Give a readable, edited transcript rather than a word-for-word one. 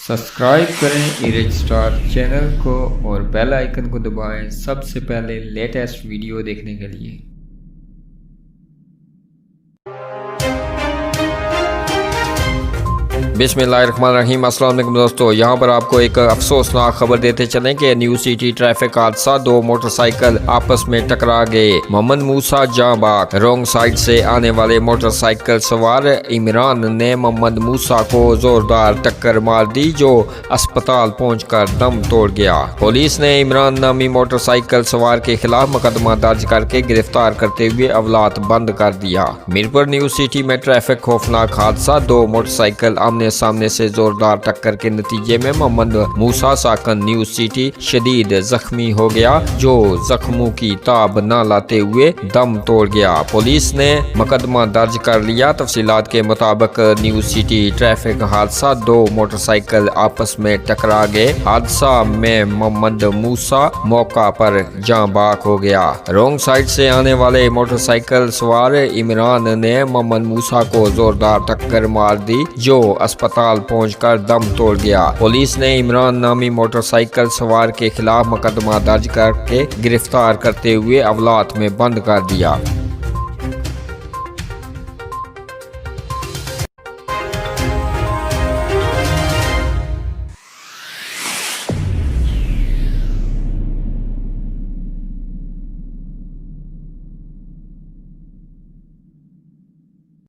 Subscribe करें erase star channel को और बेल आइकन को दबाएं सबसे पहले लेटेस्ट वीडियो देखने के लिए। बिस्मिल्लाहिर्रहमानिर्रहीम। अस्सलाम वालेकुम दोस्तों, यहाँ पर आपको एक अफसोसनाक खबर देते चलें कि न्यू सिटी ट्रैफिक हादसा, दो मोटरसाइकिल आपस में टकरा गए। मोहम्मद मूसा जहां बाग। रोंग साइड से आने वाले मोटरसाइकिल सवार इमरान ने मोहम्मद मूसा को जोरदार टक्कर मार दी जो अस्पताल पहुंचकर दम तोड़ गया। पुलिस ने इमरान नामी मोटरसाइकिल सवार के खिलाफ मुकदमा दर्ज करके गिरफ्तार करते हुए अवलात बंद कर दिया। मीरपुर न्यू सिटी में ट्रैफिक खौफनाक हादसा, दो मोटरसाइकिल आमने सामने से जोरदार टक्कर के नतीजे में मोहम्मद मूसा साकन न्यू सिटी शदीद जख्मी हो गया जो जख्मों की ताब न लाते हुए दम तोड़ गया। पुलिस ने मुकदमा दर्ज कर लिया। तफसीलात के मुताबिक न्यू सिटी ट्रैफिक हादसा, दो मोटरसाइकिल आपस में टकरा गए। हादसा में मोहम्मद मूसा मौका पर जान बाक हो गया। रोंग साइड से आने वाले मोटरसाइकिल सवार इमरान ने मोहम्मद मूसा को जोरदार टक्कर मार दी जो अस्पताल पहुंचकर दम तोड़ गया। पुलिस ने इमरान नामी मोटरसाइकिल सवार के खिलाफ मुकदमा दर्ज करके गिरफ्तार करते हुए अवलात में बंद कर दिया।